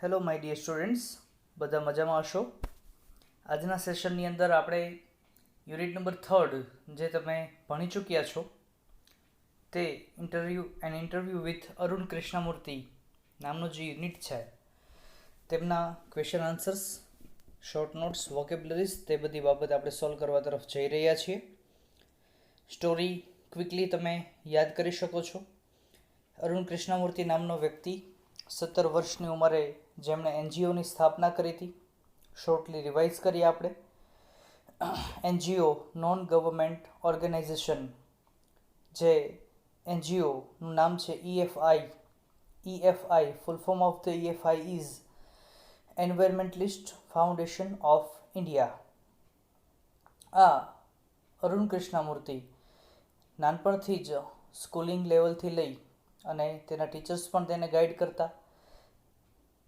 Hello my dear students, બધા મજામાં હશો. આજના સેશનની અંદર આપણે યુનિટ નંબર 3 જે તમે ભણી ચૂક્યા છો તે ઇન્ટરવ્યૂ વિથ અરુણ કૃષ્ણમૂર્તિ નામનો જે યુનિટ છે તેમના ક્વેશ્ચન આન્સર્સ, શોર્ટ નોટ્સ, વોકેબ્યુલરીઝ તે બધી બાબત આપણે સોલ્વ કરવા તરફ જઈ રહ્યા છીએ. સ્ટોરી ક્વિકલી તમે યાદ કરી શકો છો. અરુણ કૃષ્ણમૂર્તિ નામનો વ્યક્તિ 17 વર્ષની ઉંમરે જેમણે એનજીઓની સ્થાપના કરી હતી. શોર્ટલી રિવાઇઝ કરીએ આપણે. એનજીઓ નોન ગવર્મેન્ટ ઓર્ગેનાઇઝેશન, જે એનજીઓનું નામ છે EFI full form of the EFI is environmentalist foundation of India. આ અરુણ કૃષ્ણમૂર્તિ નાનપણથી જ સ્કૂલિંગ લેવલથી લઈ અને તેના ટીચર્સ પણ તેને ગાઈડ કરતા.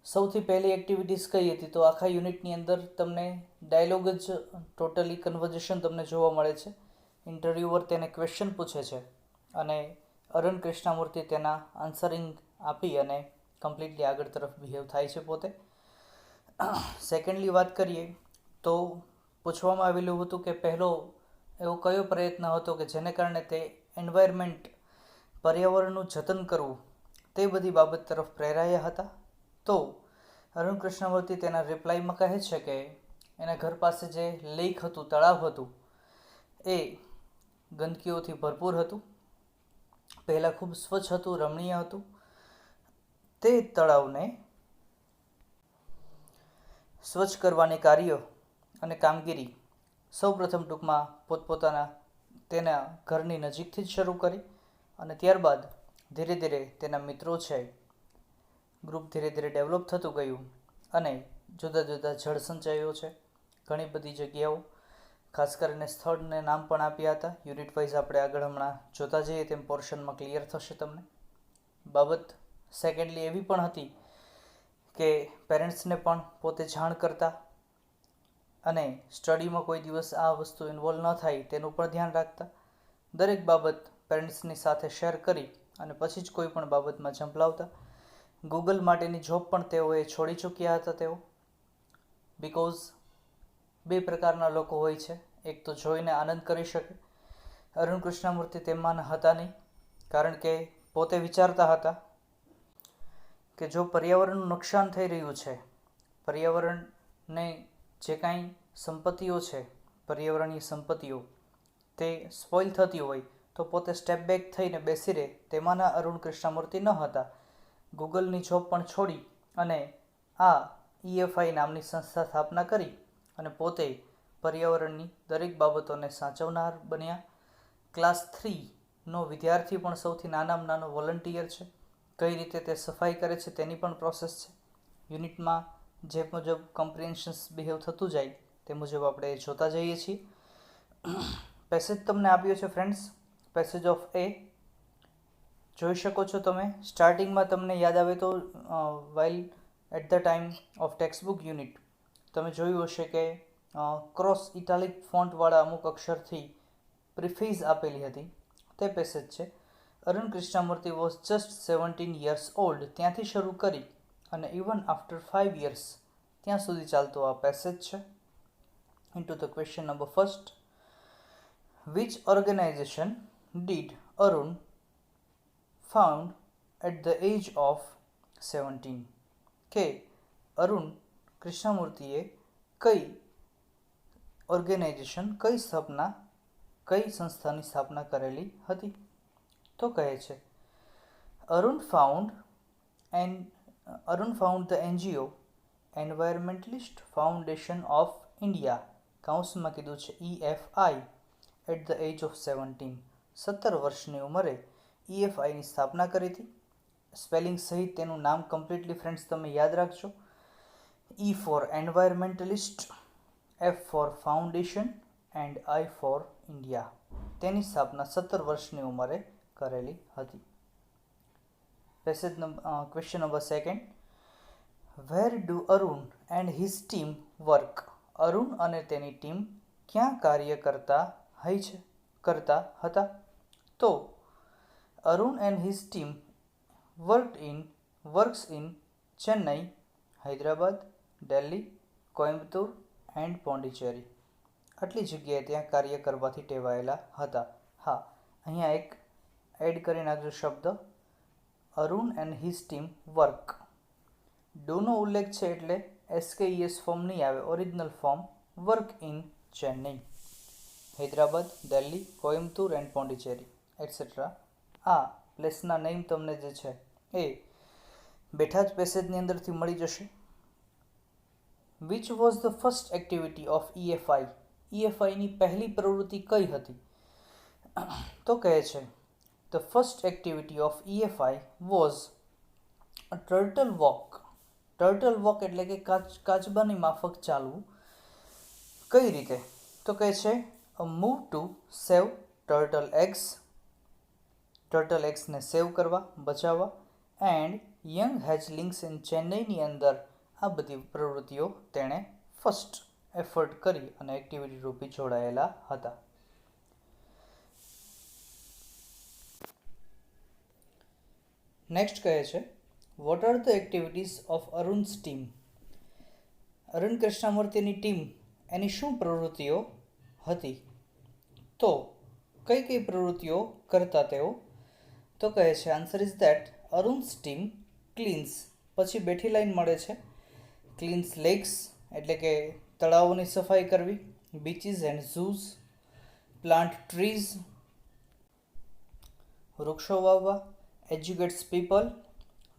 સૌથી પહેલી એક્ટિવિટીઝ કઈ હતી તો આખા યુનિટની અંદર તમને ડાયલોગ જ ટોટલી કન્વર્ઝેશન તમને જોવા મળે છે. ઇન્ટરવ્યુઅર તેને ક્વેશ્ચન પૂછે છે અને અરુણ કૃષ્ણમૂર્તિ તેના આન્સરિંગ આપી અને કમ્પ્લીટલી આગળ તરફ બિહેવ થાય છે પોતે. સેકન્ડલી વાત કરીએ તો પૂછવામાં આવેલું હતું કે પહેલો એવો કયો પ્રયત્ન હતો કે જેને કારણે તે એન્વાયરમેન્ટ, પર્યાવરણનું જતન કરવું તે બધી બાબત તરફ પ્રેરાયા હતા. તો અરુણ કૃષ્ણમૂર્તિ તેના રિપ્લાયમાં કહે છે કે એના ઘર પાસે જે લેક હતું, તળાવ હતું, એ ગંદકીઓથી ભરપૂર હતું. પહેલાં ખૂબ સ્વચ્છ હતું, રમણીય હતું. તે તળાવને સ્વચ્છ કરવાની કાર્ય અને કામગીરી સૌપ્રથમ ટૂંકમાં પોતપોતાના તેના ઘરની નજીકથી જ શરૂ કરી અને ત્યારબાદ ધીરે ધીરે તેના મિત્રો છે, ગ્રુપ ધીરે ધીરે ડેવલપ થતું ગયું અને જુદા જુદા જળ સંચયો છે, ઘણી બધી જગ્યાઓ, ખાસ કરીને સ્થળને નામ પણ આપ્યા હતા. યુનિટ વાઇઝ આપણે આગળ હમણાં જોતા જઈએ તેમ પોર્શનમાં ક્લિયર થશે તમને. બાબત સેકન્ડલી એવી પણ હતી કે પેરેન્ટ્સને પણ પોતે જાણ કરતા અને સ્ટડીમાં કોઈ દિવસ આ વસ્તુ ઇન્વોલ્વ ન થાય તેનું પણ ધ્યાન રાખતા. દરેક બાબત પેરેન્ટ્સની સાથે શેર કરી અને પછી જ કોઈ પણ બાબતમાં ઝંપલાવતા. ગૂગલ માટેની જોબ પણ તેઓએ છોડી ચૂક્યા હતા તેઓ. બિકોઝ બે પ્રકારના લોકો હોય છે, એક તો જોઈને આનંદ કરી શકે. અરુણ કૃષ્ણમૂર્તિ તેમાંના હતા નહીં, કારણ કે પોતે વિચારતા હતા કે જો પર્યાવરણનું નુકસાન થઈ રહ્યું છે, પર્યાવરણને જે કાંઈ સંપત્તિઓ છે, પર્યાવરણીય સંપત્તિઓ તે સ્પોઇલ થતી હોય તો પોતે સ્ટેપ બેક થઈને બેસી રહે, તેમાંના અરુણ કૃષ્ણમૂર્તિ ન હતા. ગૂગલની જોબ પણ છોડી અને આ EFI નામની સંસ્થા સ્થાપના કરી અને પોતે પર્યાવરણની દરેક બાબતોને સાચવનાર બન્યા. ક્લાસ 3નો વિદ્યાર્થી પણ સૌથી નાનામાં નાનો વોલન્ટિયર છે. કઈ રીતે તે સફાઈ કરે છે તેની પણ પ્રોસેસ છે. યુનિટમાં જે મુજબ કમ્પ્રિહેન્શન્સ બિહેવ થતું જાય તે મુજબ આપણે જોતા જઈએ છીએ. પેસેજ તમને આપ્યો છે ફ્રેન્ડ્સ, પેસેજ ઓફ એ જોઈ શકો છો તમે. સ્ટાર્ટિંગમાં તમને યાદ આવે તો while at the time of textbook unit તમે જોયું હશે કે ક્રોસ ઇટાલિક ફોન્ટવાળા અમુક અક્ષરથી પ્રિફેસ આપેલી હતી. તે પેસેજ છે. Arun Krishnamurthy was just 17 years old, ત્યાંથી શરૂ કરી અને ઇવન આફ્ટર 5 years ત્યાં સુધી ચાલતો આ પેસેજ છે. Into the question number first, which organization did Arun found at the age of 17? કે અરુણ કૃષ્ણમૂર્તિએ કઈ ઓર્ગેનાઇઝેશન, કઈ સંસ્થાની સ્થાપના કરેલી હતી? તો કહે છે Arun found the NGO environmentalist foundation of India, કાઉન્સમાં કીધું છે EFI, at the age of 17, 17 વર્ષની ઉંમરે EFIની સ્થાપના કરી હતી. સ્પેલિંગ સહિત તેનું નામ કમ્પ્લીટલી ફ્રેન્ડ્સ તમે યાદ રાખજો. E for environmentalist, F for foundation and I for India. તેની સ્થાપના 17 વર્ષની ઉંમરે કરેલી હતી. Question number second, where do Arun and his team work? Arun અને તેની ટીમ ક્યાં કાર્ય કરતા હતા? તો Arun and his team works in Chennai, Hyderabad, Delhi, Coimbatore and Pondicherry. આટલી જગ્યાએ ત્યાં કાર્ય કરવાથી ટેવાયેલા હતા. હા, અહીંયા એક એડ કરી નાખજો શબ્દ Arun and his team work. ડુનો ઉલ્લેખ છે એટલે SKES ફોર્મ નહીં આવે, original form work in Chennai. Hyderabad, Delhi, Coimbatore and Pondicherry etcetera. આ પ્લેસના નેમ તમને જે છે એ બેઠા જ પેસેજની અંદરથી મળી જશે. Which was the first activity of EFI? EFIની પહેલી પ્રવૃત્તિ કઈ હતી? તો કહે છે the first activity of EFI was a turtle walk. Turtle walk એટલે કે કાચબાની માફક ચાલવું. કઈ રીતે? તો કહે છે a move to save turtle eggs. Turtle એગ્સને સેવ કરવા, બચાવવા. એન્ડ યંગ હેચલિંગ્સ ઇન ચેન્નઈની અંદર આ બધી પ્રવૃત્તિઓ તેણે ફર્સ્ટ એફર્ટ કરી અને એક્ટિવિટી રૂપી જોડાયેલા હતા. નેક્સ્ટ કહે છે what are the activities of Arun's team? Arun કૃષ્ણમૂર્તિની ટીમ એની શું પ્રવૃત્તિઓ હતી? તો કઈ કઈ પ્રવૃત્તિઓ કરતા તેઓ? તો કહે છે answer is that Arun's team cleanse. પછી બેઠી લાઈન મળે છે ક્લીન્સ લેક્સ એટલે કે તળાવોની સફાઈ કરવી, બીચીસ એન્ડ ઝૂઝ, પ્લાન્ટ ટ્રીઝ વૃક્ષો વાવવા, એજ્યુકેટ્સ પીપલ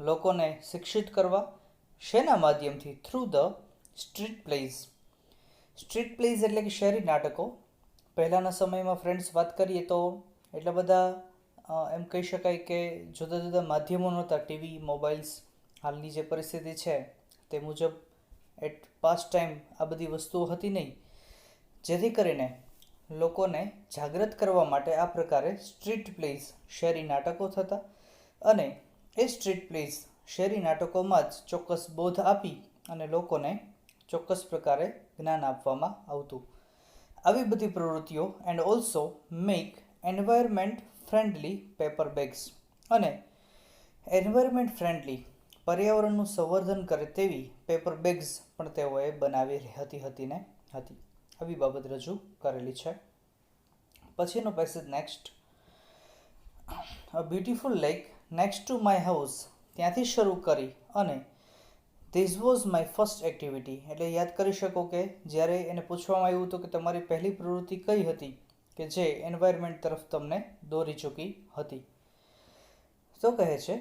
લોકોને શિક્ષિત કરવા. શેના માધ્યમથી? Through the street plays. Street plays એટલે કે શહેરી નાટકો. પહેલાંના સમયમાં ફ્રેન્ડ્સ વાત કરીએ તો એટલા બધા એમ કહી શકાય કે જુદા જુદા માધ્યમો નહોતા. ટીવી, મોબાઈલ્સ, હાલની જે પરિસ્થિતિ છે તે મુજબ એટ પાસ્ટ ટાઈમ આ બધી વસ્તુઓ હતી નહીં. જેથી કરીને લોકોને જાગૃત કરવા માટે આ પ્રકારે સ્ટ્રીટ પ્લેઝ શહેરી નાટકો થતા અને એ સ્ટ્રીટ પ્લેઝ શહેરી નાટકોમાં જ ચોક્કસ બોધ આપી અને લોકોને ચોક્કસ પ્રકારે જ્ઞાન આપવામાં આવતું. આવી બધી પ્રવૃત્તિઓ and also make environment friendly paper bags. અને એન્વાયરમેન્ટ ફ્રેન્ડલી પર્યાવરણનું સંવર્ધન કરે તેવી પેપર બેગ્સ પણ તેઓએ બનાવી હતી. આવી બાબત રજૂ કરેલી છે. પછીનો passage next. A beautiful lake next to my house. ત્યાંથી શરૂ કરી અને this was my first activity. એટલે યાદ કરી શકો કે જ્યારે એને પૂછવામાં આવ્યું હતું કે તમારી પહેલી પ્રવૃત્તિ કઈ હતી કે જે એન્વાયરમેન્ટ તરફ તમને દોરી ચૂકી હતી. તો કહે છે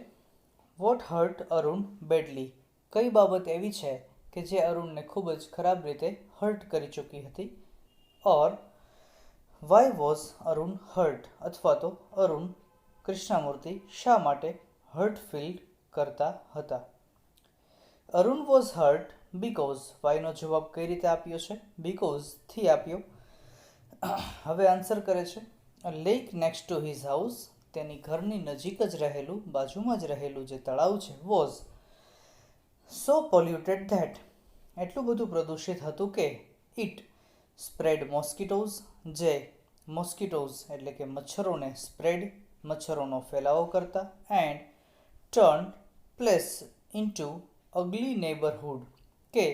વોટ હર્ટ અરુણ બેડલી. કઈ બાબત એવી છે કે જે અરુણને ખૂબ જ ખરાબ રીતે હર્ટ કરી ચૂકી હતી? ઓર વાય વોઝ અરુણ હર્ટ? અથવા તો અરુણ કૃષ્ણમૂર્તિ શા માટે હર્ટ ફીલ કરતા હતા? Arun was hurt because. વાયનો જવાબ કઈ રીતે આપ્યો છે? બીકોઝથી આપ્યો. હવે આન્સર કરે છે a lake next to his house. તેની ઘરની નજીક જ રહેલું, બાજુમાં જ રહેલું જે તળાવ છે વોઝ સો પોલ્યુટેડ ધેટ. એટલું બધું પ્રદૂષિત હતું કે ઇટ સ્પ્રેડ મોસ્કિટોઝ. જે મોસ્કિટોઝ એટલે કે મચ્છરોને સ્પ્રેડ મચ્છરોનો ફેલાવો કરતા. And turn place into અગલી neighbourhood. કે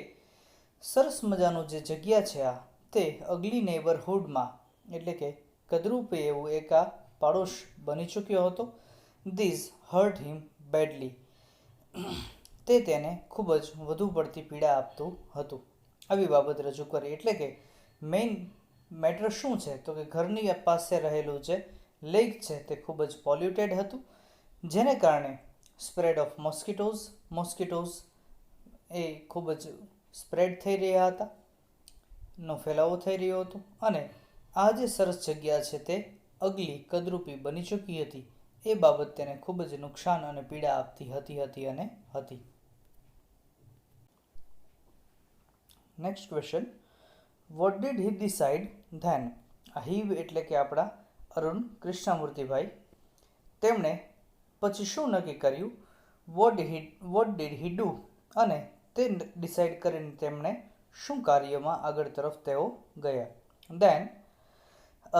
સરસ મજાનું જે જગ્યા છે આ તે અગલી નેબરહુડમાં એટલે કે કદરૂપે એવું એક આ પાડોશ બની ચૂક્યો હતો. This hurt him badly. તે તેને ખૂબ જ વધુ પડતી પીડા આપતું હતું. આવી બાબત રજૂ કરી. એટલે કે મેઇન મેટર શું છે તો કે ઘરની પાસે રહેલું જે લેક છે તે ખૂબ જ પોલ્યુટેડ હતું, જેને કારણે સ્પ્રેડ ઓફ મોસ્કિટોઝ એ ખૂબ જ સ્પ્રેડ થઈ રહ્યા હતા, નો ફેલાવો થઈ રહ્યો હતો. અને આ જે સરસ જગ્યા છે તે અગલી કદરૂપી બની ચૂકી હતી. એ બાબત તેને ખૂબ જ નુકસાન અને પીડા આપતી હતી. Next question. What did he decide then? He એટલે કે આપણા અરુણ કૃષ્ણમૂર્તિભાઈ તેમણે પછી શું નક્કી કર્યું? Vote did he do? અને તે ડિસાઇડ કરીને તેમણે શું કાર્યમાં આગળ તરફ તેઓ ગયા? Then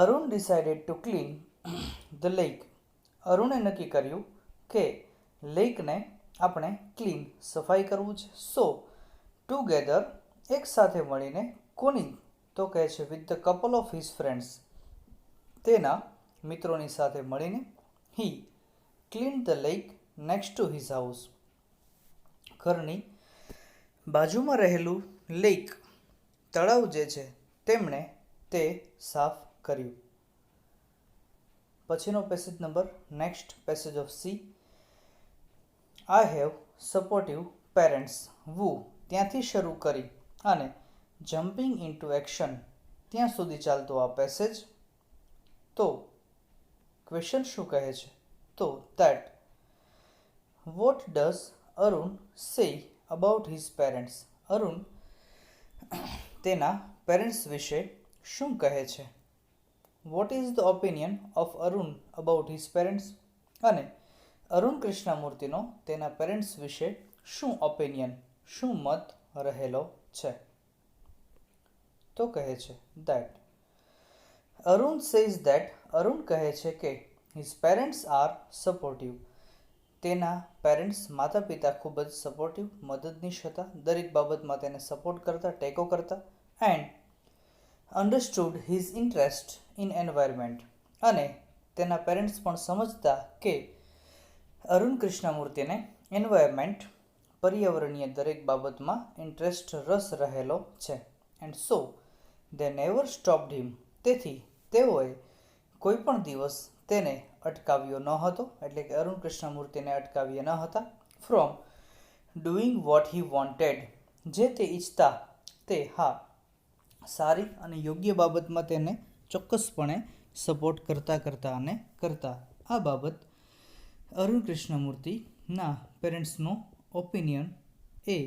Arun decided to clean the lake. અરુણે નક્કી કર્યું કે લેકને આપણે ક્લીન સફાઈ કરવું છે. સો ટુગેધર એક સાથે મળીને, કોની? તો કહે છે with the couple of his friends, તેના મિત્રોની સાથે મળીને. He clean the lake next to his house, ઘરની બાજુમાં રહેલું લેક, તળાવ જે છે તેમણે તે સાફ કર્યું. પછીનો passage number next passage of C. I have supportive parents, who ત્યાંથી શરૂ કરી અને જમ્પિંગ ઇન્ટુ એક્શન ત્યાં સુધી ચાલતો આ પેસેજ. તો ક્વેશ્ચન શું કહે છે? તો that what does Arun say about his parents, Arun તેના પેરેન્ટ્સ વિશે શું કહે છે? What is the opinion of Arun about his parents, અને અરુણ કૃષ્ણમૂર્તિનો તેના પેરેન્ટ્સ વિશે શું ઓપિનિયન, શું મત રહેલો છે? તો કહે છે that Arun says that, Arun કહે છે કે હિઝ પેરેન્ટ્સ આર સપોર્ટિવ, તેના પેરેન્ટ્સ માતા પિતા ખૂબ જ સપોર્ટિવ, મદદનીશ હતા, દરેક બાબતમાં તેને સપોર્ટ કરતા, ટેકો કરતા. And understood his interest in environment, અને તેના પેરેન્ટ્સ પણ સમજતા કે અરુણ કૃષ્ણમૂર્તિને એન્વાયરમેન્ટ, પર્યાવરણીય દરેક બાબતમાં ઇન્ટરેસ્ટ, રસ રહેલો છે. And so they never stopped him, તેથી તેઓએ કોઈ પણ દિવસ તેને અટકાવ્યો ન હતો, એટલે કે અરુણ કૃષ્ણમૂર્તિને અટકાવ્યા ન હતા. From doing what he wanted, જે તે ઈચ્છતા તે, હા, સારી અને યોગ્ય બાબતમાં તેને ચોક્કસપણે સપોર્ટ કરતા અને કરતા. આ બાબત અરુણ કૃષ્ણમૂર્તિના પેરેન્ટ્સનો ઓપિનિયન એ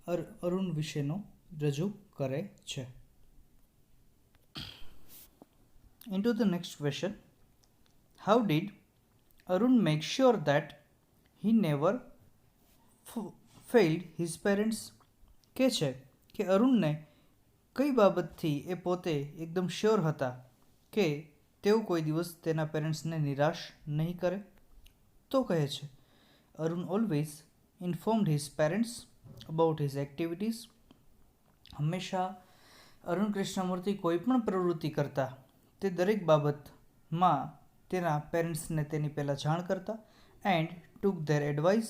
અરુણ વિશેનો રજૂ કરે છે. Into the next question. How did Arun make sure that he never failed his parents? કે છે કે અરુણને કઈ બાબતથી એ પોતે એકદમ શ્યોર હતા કે તેઓ કોઈ દિવસ તેના પેરેન્ટ્સને નિરાશ નહીં કરે? તો કહે છે Arun always informed his parents about his activities, હંમેશા અરુણ કૃષ્ણમૂર્તિ કોઈ પણ પ્રવૃત્તિ કરતા તે દરેક બાબતમાં તેના પેરેન્ટ્સને તેની પહેલાં જાણ કરતા. એન્ડ ટુક ધેર એડવાઇસ,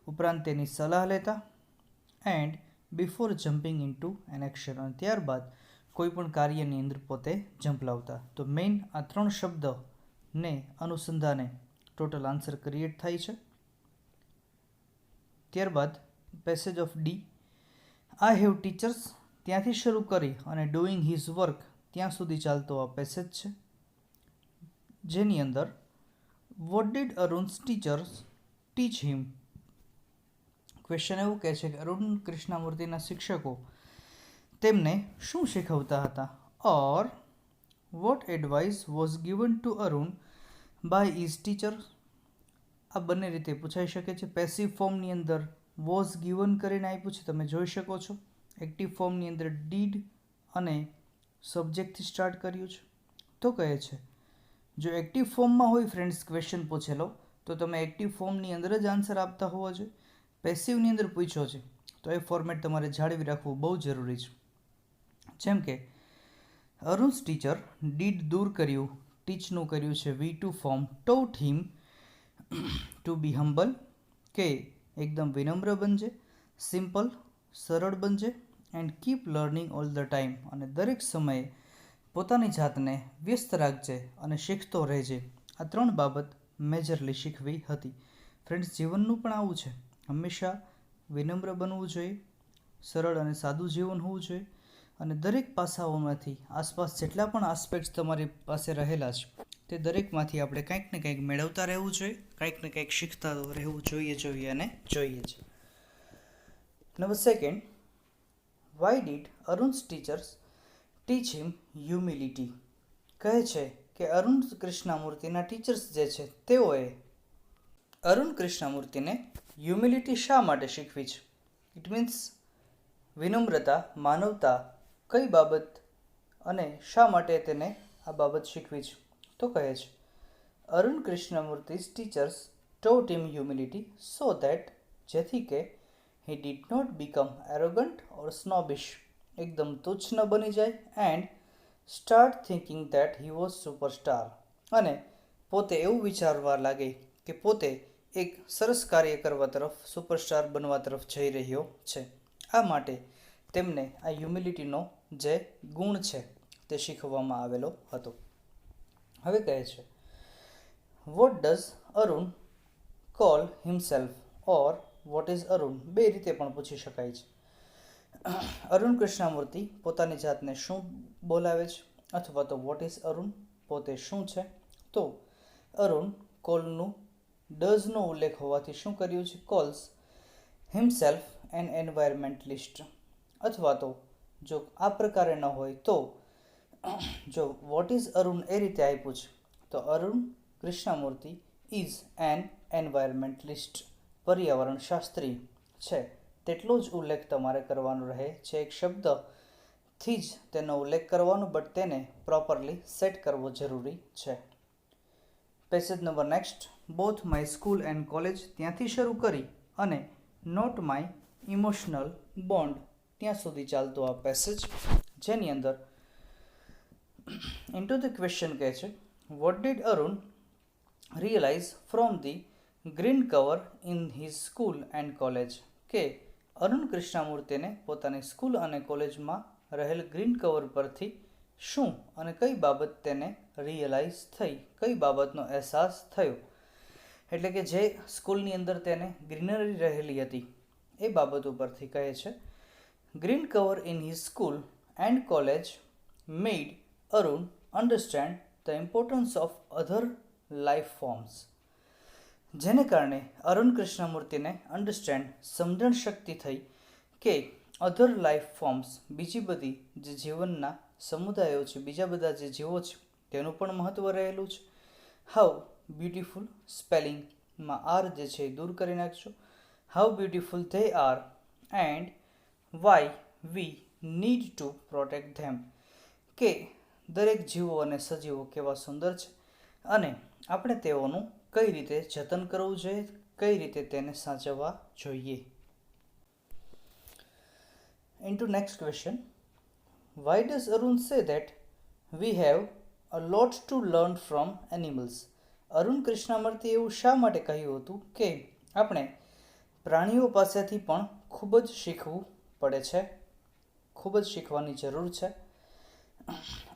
ઉપરાંત તેની સલાહ લેતા. And before jumping into an action, અને ત્યારબાદ કોઈ પણ કાર્યની અંદર પોતે ઝંપલાવતા. તો મેઇન આ 3 શબ્દને અનુસંધાને ટોટલ આન્સર ક્રિએટ થાય છે. ત્યારબાદ passage of D. I have teachers, ત્યાંથી શરૂ કરી અને ડુઈંગ હિઝ વર્ક ત્યાં સુધી ચાલતો આ પેસેજ છે, જેની અંદર what did Arun's teachers teach him, question એવું કહે છે કે અરુણ કૃષ્ણમૂર્તિના શિક્ષકો તેમને શું શીખવતા હતા? Or what advice was given to Arun by his teacher, આ બંને રીતે પૂછાઈ શકે છે. પેસિવ ફોર્મની અંદર વોઝ ગિવન કરીને આપ્યું છે, તમે જોઈ શકો છો. એક્ટિવ ફોર્મની અંદર ડીડ અને સબ્જેક્ટથી સ્ટાર્ટ કર્યું છે. તો કહે છે જો એક્ટિવ ફોર્મમાં હોય ફ્રેન્ડ્સ ક્વેશ્ચન પૂછેલો તો તમે એક્ટિવ ફોર્મની અંદર જ આન્સર આપતા હોવા જોઈએ. પેસિવની અંદર પૂછ્યો છે તો એ ફોર્મેટ તમારે જાળવી રાખવું બહુ જરૂરી છે. જેમ કે અરુણ્સ ટીચર ડીડ દૂર કર્યું, ટીચનું કર્યું છે V2 form, taught him to be humble, કે એકદમ વિનમ્ર બનજે, સિમ્પલ સરળ બનજે, and keep learning all the time, અને દરેક સમયે પોતાની જાતને વ્યસ્ત રાખજે અને શીખતો રહેજે. આ 3 બાબત મેજરલી શીખવી હતી. ફ્રેન્ડ્સ, જીવનનું પણ આવું છે, હંમેશા વિનમ્ર બનવું જોઈએ, સરળ અને સાદું જીવન હોવું જોઈએ, અને દરેક પાસાઓમાંથી આસપાસ જેટલા પણ આસ્પેક્ટ્સ તમારી પાસે રહેલા છે તે દરેકમાંથી આપણે કંઈક ને કંઈક મેળવતા રહેવું જોઈએ, કંઈક ને કંઈક શીખતા રહેવું જોઈએ અને જોઈએ છે. Number second, why did Arun's teachers teach him humility, કહે છે કે અરુણ કૃષ્ણમૂર્તિના ટીચર્સ જે છે તેઓએ અરુણ કૃષ્ણમૂર્તિને હ્યુમિલિટી શા માટે શીખવી છે? ઇટ મીન્સ વિનમ્રતા, માનવતા, કઈ બાબત અને શા માટે તેને આ બાબત શીખવી છે? તો કહે છે અરુણ કૃષ્ણમૂર્તિ's teachers taught him humility so that, જેથી કે he did not become arrogant or snobbish. એકદમ તુચ્છ ન બની જાય and start thinking that he was superstar. અને પોતે એવું વિચારવા લાગે કે પોતે એક સરસ કાર્ય કરવા તરફ સુપરસ્ટાર બનવા તરફ જઈ રહ્યો છે. આ માટે તેમને આ હ્યુમિલિટીનો જે ગુણ છે તે શીખવવામાં આવેલો હતો. હવે કહે છે what does Arun call himself or what is Arun. બે રીતે પણ પૂછી શકાય છે. અરુણ કૃષ્ણમૂર્તિ પોતાની જાતને શું બોલાવે છે અથવા તો વોટ ઇઝ અરુણ પોતે શું છે. તો અરુણ કોલનું ડઝનો ઉલ્લેખ હોવાથી શું કર્યું છે કોલ્સ હિમસેલ્ફ એન એન્વાયરમેન્ટલિસ્ટ. અથવા તો જો આ પ્રકારે ન હોય તો જો વોટ ઇઝ અરુણ એ રીતે આપ્યું છે તો Arun Krishnamurthy is an environmentalist પર્યાવરણ શાસ્ત્રી છે તેટલો જ ઉલ્લેખ તમારે કરવાનો રહે છે. એક શબ્દથી જ તેનો ઉલ્લેખ કરવાનો બટ તેને પ્રોપરલી સેટ કરવો જરૂરી છે. Passage number next. Both my school and college ત્યાંથી શરૂ કરી અને નોટ માય ઇમોશનલ બોન્ડ ત્યાં સુધી ચાલતો આ પેસેજ જેની અંદર ઇન્ટુ ધ ક્વેશ્ચન કહે છે what did Arun realise from the green cover in his school and college. કે અરુણ કૃષ્ણમૂર્તિને પોતાની સ્કૂલ અને કોલેજમાં રહેલ ગ્રીન કવર પરથી શું અને કઈ બાબત તેને રિયલાઇઝ થઈ, કઈ બાબતનો અહેસાસ થયો. એટલે કે જે સ્કૂલની અંદર તેને ગ્રીનરી રહેલી હતી એ બાબત ઉપરથી કહે છે green cover in his school and college made Arun understand the importance of other life forms. જેને કારણે અરુણ કૃષ્ણમૂર્તિને અન્ડરસ્ટેન્ડ સમજણ શક્તિ થઈ કે અધર લાઈફ ફોર્મ્સ બીજી બધી જે જીવનના સમુદાયો છે, બીજા બધા જે જીવો છે તેનું પણ મહત્ત્વ રહેલું છે. હાઉ બ્યુટિફુલ સ્પેલિંગમાં આર જે છે એ દૂર કરી નાખજો. How beautiful they are and why we need to protect them. કે દરેક જીવો અને સજીવો કેવા સુંદર છે અને આપણે તેઓનું કઈ રીતે જતન કરવું જોઈએ, કઈ રીતે તેને સાચવવા જોઈએ. Into next question. Why does Arun say that we have a lot to learn from animals. Arun Krishnamurthy એવું શા માટે કહ્યું હતું કે આપણે પ્રાણીઓ પાસેથી પણ ખૂબ જ શીખવું પડે છે, ખૂબ જ શીખવાની જરૂર છે.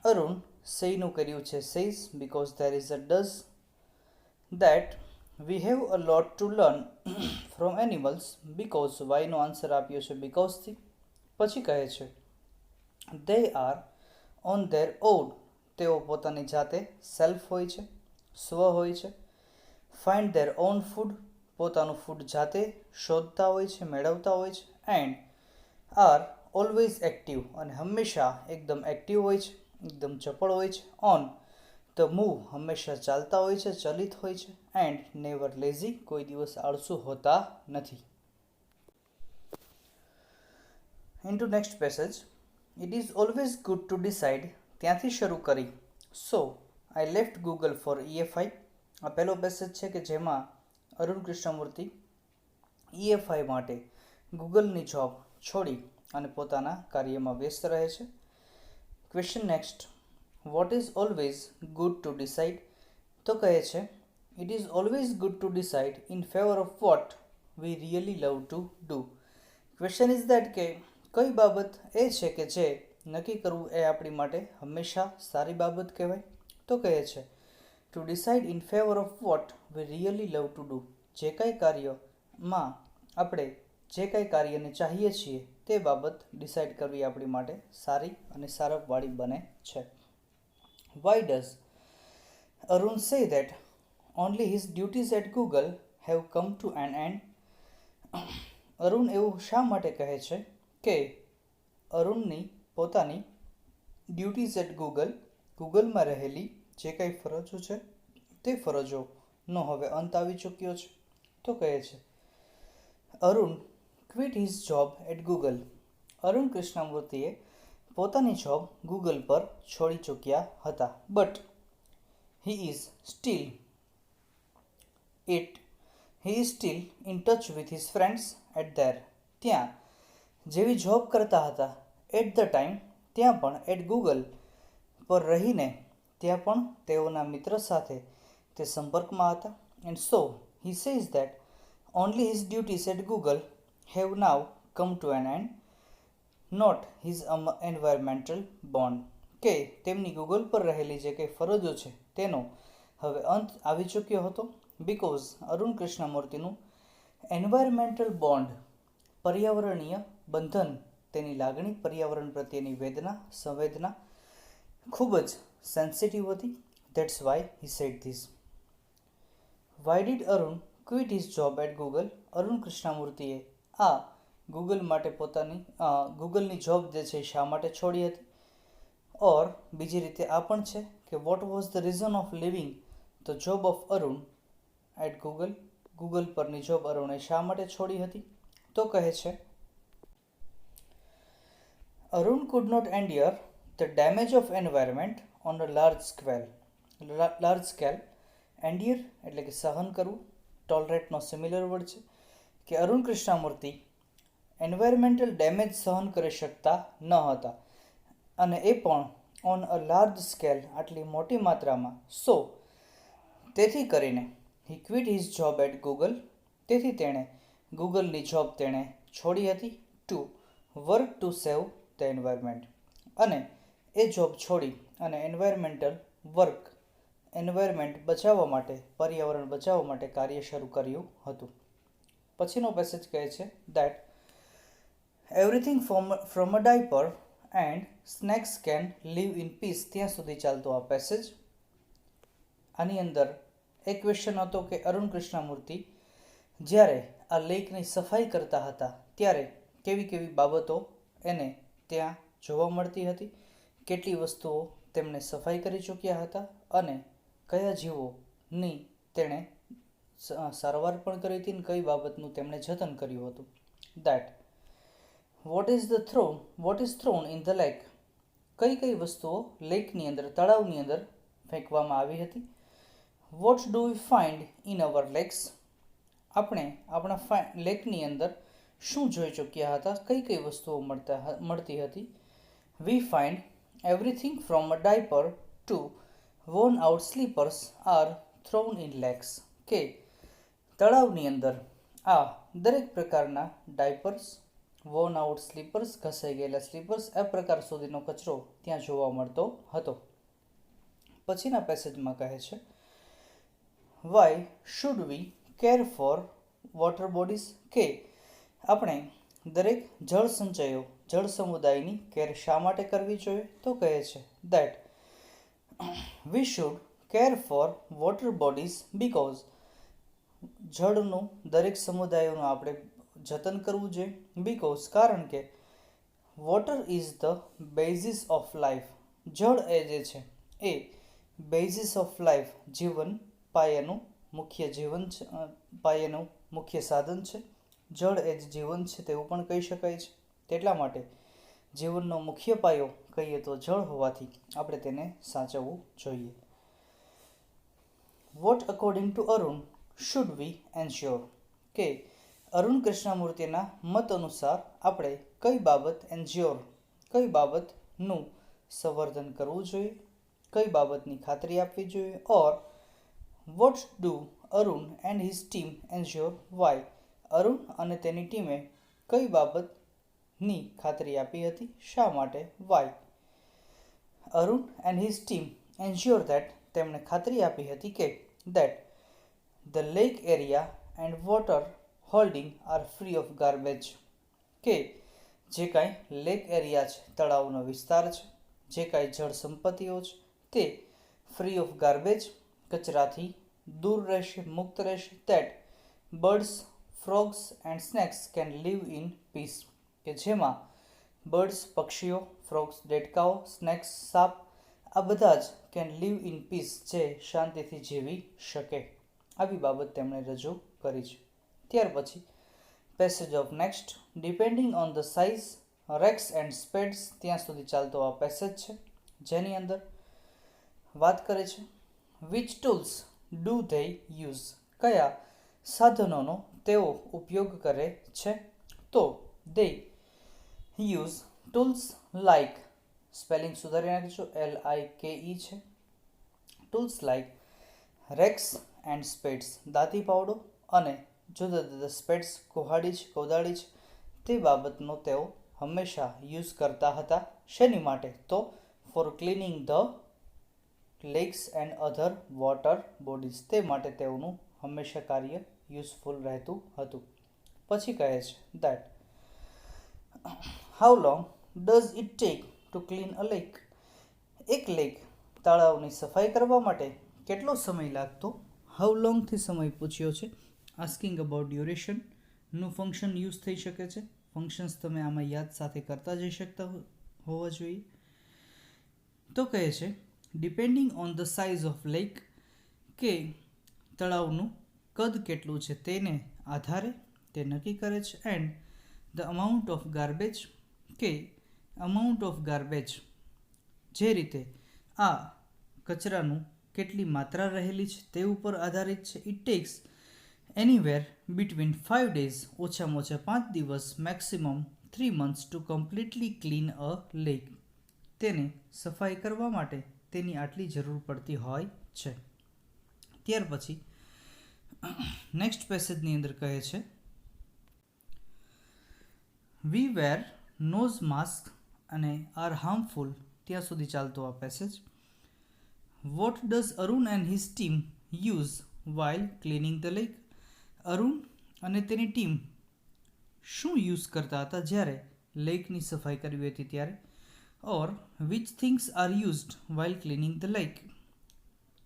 અરુણ સેયનું કર્યું છે says because there is a does that we have a lot to learn from animals because વાયનો આન્સર આપ્યો છે બીકોઝથી. પછી કહે છે they are on their own. તેઓ પોતાની જાતે સેલ્ફ હોય છે, સ્વ હોય છે. find their own food. પોતાનું ફૂડ જાતે શોધતા હોય છે, મેળવતા હોય છે. and are always active. અને હંમેશા એકદમ એક્ટિવ હોય છે, એકદમ ચપળ હોય છે. on the move. હંમેશા ચાલતા હોય છે, ચલિત હોય છે. And never lazy. કોઈ દિવસ આળસુ હોતા નથી. Into next passage. It is always good to decide. ત્યાંથી શરૂ કરી so I left Google for EFI. આ પહેલો પેસેજ છે કે જેમાં અરુણ કૃષ્ણમૂર્તિ EFI માટે ગૂગલની જોબ છોડી અને પોતાના કાર્યમાં વ્યસ્ત રહે છે. Question next. What is always good to decide. તો કહે છે it is always good to decide in favour of what we really love to do. Question is that કે કઈ બાબત એ છે કે જે નક્કી કરવું એ આપણી માટે હંમેશા સારી બાબત કહેવાય. તો કહે છે to decide in favour of what we really love to do. જે કાંઈ કાર્યમાં આપણે જે કાંઈ કાર્યને ચાહીએ છીએ તે બાબત ડિસાઇડ કરવી આપણી માટે સારી અને સારપવાળી બને છે. Why does Arun say that only his duties at Google have come to an end? Arun એવું શા માટે કહે છે કે અરુણની પોતાની ડ્યુટીઝ એટ ગૂગલમાં રહેલી જે કાંઈ ફરજો છે તે ફરજોનો હવે અંત આવી ચૂક્યો છે. તો કહે છે Arun quit his job at Google. Arun કૃષ્ણમૂર્તિએ પોતાની જોબ ગૂગલ પર છોડી ચૂક્યા હતા. But he is still in touch with his friends at there. ત્યાં જેવી જોબ કરતા હતા એટ ધ ટાઈમ ત્યાં પણ એટ ગૂગલ પર રહીને ત્યાં પણ તેઓના મિત્ર સાથે તે સંપર્કમાં હતા. And so he says that only his duties at Google have now come to an end, not his environmental bond, કે તેમની ગૂગલ પર રહેલી જે કંઈ ફરજો છે તેનો હવે અંત આવી ચૂક્યો હતો. બિકોઝ અરુણ કૃષ્ણમૂર્તિનું એન્વાયરમેન્ટલ બોન્ડ, પર્યાવરણીય બંધન, તેની લાગણી, પર્યાવરણ પ્રત્યેની સંવેદના ખૂબ જ સેન્સિટિવ હતી. That's why he said this. Why did Arun quit his job at Google? Arun કૃષ્ણમૂર્તિએ આ ગૂગલ માટે ગૂગલની જોબ જે છે શા માટે છોડી હતી? ઓર બીજી રીતે આ પણ છે કે what was the reason of leaving the job of Arun at Google? Google પરની જોબ અરુણે શા માટે છોડી હતી? તો કહે છે, Arun could not endure the damage of environment on a large scale. Endure એટલે કે સહન કરવું, ટોલરેટનો સિમિલર વર્ડ છે, કે અરુણ કૃષ્ણમૂર્તિ એન્વાયરમેન્ટલ ડેમેજ સહન કરી શકતા ન હતા, અને એ પણ ઓન અ લાર્જ સ્કેલ, આટલી મોટી માત્રામાં. સો તેથી કરીને he quit his job at Google, તેથી તેણે ગૂગલની જોબ તેણે છોડી હતી, to work to save the environment, અને એ જોબ છોડી અને એન્વાયરમેન્ટ બચાવવા માટે, પર્યાવરણ બચાવવા માટે કાર્ય શરૂ કર્યું હતું. પછીનો પેસેજ કહે છે that everything from a diaper and snacks can live in peace. ત્યાં સુધી ચાલતો આ પેસેજ. આની અંદર એક ક્વેશ્ચન હતો કે અરુણ કૃષ્ણમૂર્તિ જ્યારે આ લેકની સફાઈ કરતા હતા ત્યારે કેવી કેવી બાબતો એને ત્યાં જોવા મળતી હતી, કેટલી વસ્તુઓ તેમણે સફાઈ કરી ચૂક્યા હતા, અને કયા જીવોની તેણે સારવાર પણ કરી હતી, કઈ બાબતનું તેમણે જતન કર્યું હતું. That what is thrown in the lake? કઈ કઈ વસ્તુઓ લેકની અંદર, તળાવની અંદર ફેંકવામાં આવી હતી. What do we find in our lakes? આપણે આપણા લેકની અંદર શું જોઈ ચૂક્યા હતા, કઈ કઈ વસ્તુઓ મળતી હતી. We find everything from a diaper to worn out slippers are thrown in lakes. કે તળાવની અંદર આ દરેક પ્રકારના ડાયપર્સ, worn out સ્લીપર્સ, ઘસાઈ ગયેલા સ્લીપર્સ, આ પ્રકાર સુધીનો કચરો ત્યાં જોવા મળતો હતો. પછીના પેસેજમાં કહે છે, why should we care for water bodies? કે આપણે દરેક જળ સંચયો, જળ સમુદાયની કેર શા માટે કરવી જોઈએ? તો કહે છે that we should care for water bodies because જળનું દરેક સમુદાયોનું આપણે જતન કરવું જોઈએ. બીકોઝ કારણ કે water is the basis of life. જળ એ જે છે એ બેઝિસ ઓફ લાઈફ, જીવન પાયાનું મુખ્ય સાધન છે. જળ એ જ જીવન છે તેવું પણ કહી શકાય છે. તેટલા માટે જીવનનો મુખ્ય પાયો કહીએ તો જળ હોવાથી આપણે તેને સાચવવું જોઈએ. What according to Arun should we ensure? કે અરુણ કૃષ્ણમૂર્તિના મત અનુસાર આપણે કઈ બાબતનું સંવર્ધન કરવું જોઈએ, કઈ બાબતની ખાતરી આપવી જોઈએ. Or what do Arun and his team ensure? Why? Arun અને તેની ટીમે કઈ બાબતની ખાતરી આપી હતી, શા માટે? Why? Arun and his team ensure that, તેમણે ખાતરી આપી હતી કે that the lake area and water holding are free of garbage. કે જે કાંઈ લેક એરિયા છે, તળાવનો વિસ્તાર છે, જે કાંઈ જળ સંપત્તિઓ છે તે ફ્રી ઓફ ગાર્બેજ, કચરાથી દૂર રહેશે, મુક્ત રહેશે. That birds, frogs and snacks can live in peace. કે જેમાં બર્ડ્સ, પક્ષીઓ, ફ્રોગ્સ, દેડકાઓ, સ્નેક્સ, સાપ, આ બધા જ કેન લીવ ઇન પીસ, જે શાંતિથી જીવી શકે. આવી બાબત તેમણે રજૂ કરી છે. ત્યાર પછી passage of next, depending on the size, rakes and spades. ત્યાં સુધી ચાલતો આ પેસેજ છે, જેની અંદર વાત કરે છે which tools do they use? કયા સાધનોનો તેઓ ઉપયોગ કરે છે? તો They use tools like, spelling સુધારી નાખીશું, LIKE છે, ટૂલ્સ લાઇક રેક્સ એન્ડ સ્પેડ્સ, દાંતી પાવડો અને જુદા જુદા સ્પેડ્સ, કોદાળી છે, તે બાબતનો તેઓ હંમેશા યુઝ કરતા હતા. શેની માટે? તો for cleaning the lakes and other water bodies, તે માટે તેઓનું હંમેશા કાર્ય યુઝફુલ રહેતું હતું. પછી કહે છે that how long does it take to clean a lake, એક લેક તળાવની સફાઈ કરવા માટે કેટલો સમય લાગતો? હાઉ લોંગથી સમય પૂછ્યો છે. આસ્કિંગ અબાઉટ ડ્યુરેશનનું ફંક્શન યુઝ થઈ શકે છે. ફંક્શન્સ તમે આમાં યાદ સાથે કરતા જઈ શકતા હોવા જોઈએ. તો કહે છે depending on the size of lake, કે તળાવનું કદ કેટલું છે તેને આધારે તે નક્કી કરે છે. And the amount of garbage, કે અમાઉન્ટ ઓફ ગાર્બેજ જે રીતે આ કચરાનું કેટલી માત્રા રહેલી છે તે ઉપર આધારિત છે. It tax anywhere between 5 days, ઓછામાં ઓછા 5 દિવસ, maximum 3 months two completely clean a lake, તેને સફાઈ કરવા માટે તેની આટલી જરૂર પડતી હોય છે. ત્યાર પછી નેક્સ્ટ પેસેજની અંદર કહે છે વી વેર નોઝ માસ્ક અને આર હાર્મફુલ, ત્યાં સુધી ચાલતો આ passage. What does Arun and his team use while cleaning the lake, Arun અને તેની ટીમ શું યુઝ કરતા હતા જ્યારે લેકની સફાઈ કરવી હતી ત્યારે? Or which things are used while cleaning the lake,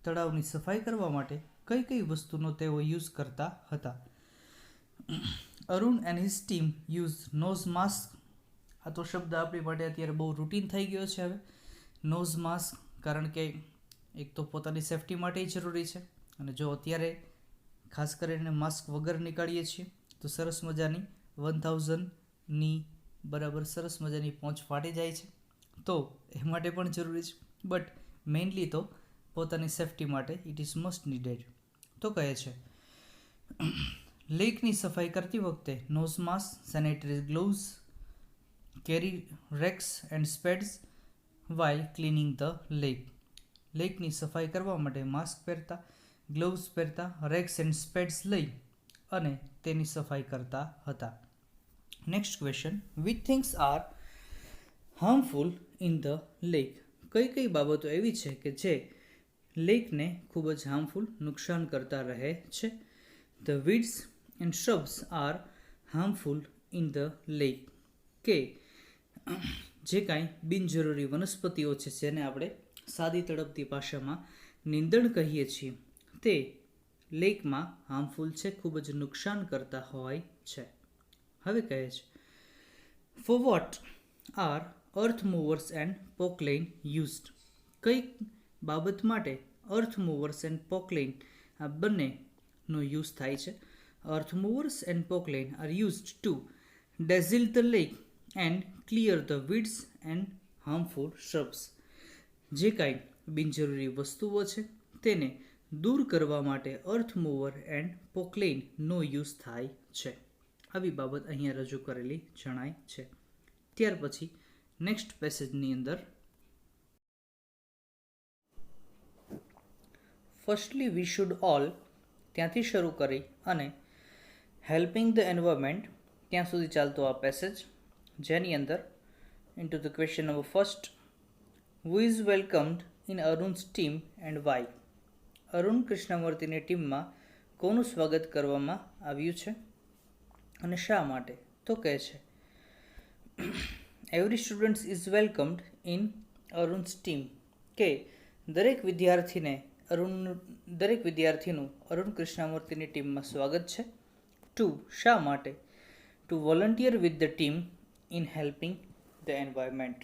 તળાવની સફાઈ કરવા માટે કઈ કઈ વસ્તુનો તેઓ યુઝ કરતા હતા? Arun and his team use nose mask, આ તો શબ્દ આપણી માટે અત્યારે બહુ રૂટીન થઈ ગયો છે હવે, નોઝ માસ્ક, કારણ કે એક તો પોતાની સેફટી માટે જરૂરી છે, અને જો અત્યારે ખાસ કરીને માસ્ક વગર નીકળીએ છીએ તો સરસ મજાની 1000ની બરાબર સરસ મજાની પહોંચ ફાટી જાય છે, તો એ માટે પણ જરૂરી છે. બટ મેઇનલી તો પોતાની સેફટી માટે ઇટ ઇઝ મસ્ટ નીડેડ. તો કહે છે લેકની સફાઈ કરતી વખતે nose mask, sanitary gloves, carry rakes and spades while cleaning the lake, લેકની સફાઈ કરવા માટે માસ્ક પહેરતા, ગ્લોવ્સ પહેરતા, રેક્સ એન્ડ સ્પેડ્સ લઈ અને તેની સફાઈ કરતા હતા. Next question, which things R harmful in the lake, કઈ કઈ બાબતો એવી છે કે જે લેકને ખૂબ જ હાર્મફુલ, નુકસાન કરતા રહે છે? The weeds and shrubs are harmful in the lake, કે જે કાંઈ બિનજરૂરી વનસ્પતિઓ છે જેને આપણે સાદી તળપતી ભાષામાં નીંદણ કહીએ છીએ, તે લેકમાં હાર્મફુલ છે, ખૂબ જ નુકસાન કરતા હોય છે. હવે કહે છે for what are earth movers and Poclain used, કઈ બાબત માટે અર્થ મૂવર્સ એન્ડ પોકલેન આ બંનેનો યુઝ થાય છે? Earth movers and Poclain are used to desilt the lake and clear the weeds and harmful shrubs, જે કાંઈ બિનજરૂરી વસ્તુઓ છે તેને દૂર કરવા માટે અર્થ મૂવર એન્ડ પોકલેનનો યુઝ થાય છે. આવી બાબત અહીંયા રજૂ કરેલી જણાય છે. ત્યાર પછી નેક્સ્ટ પેસેજની અંદર ફર્સ્ટલી વી શુડ ઓલ, ત્યાંથી શરૂ કરી અને હેલ્પિંગ ધ એન્વાયરમેન્ટ, ત્યાં સુધી ચાલતો આ પેસેજ, જેની અંદર into the question number first, who is welcomed in Arun's team and why, Arun કૃષ્ણમૂર્તિની ટીમમાં કોનું સ્વાગત કરવામાં આવ્યું છે અને શા માટે? તો કહે છે every student is welcomed in Arun's team, કે દરેક વિદ્યાર્થીનું અરુણ કૃષ્ણમૂર્તિની ટીમમાં સ્વાગત છે. ટુ, શા માટે? To volunteer with the team in helping the environment,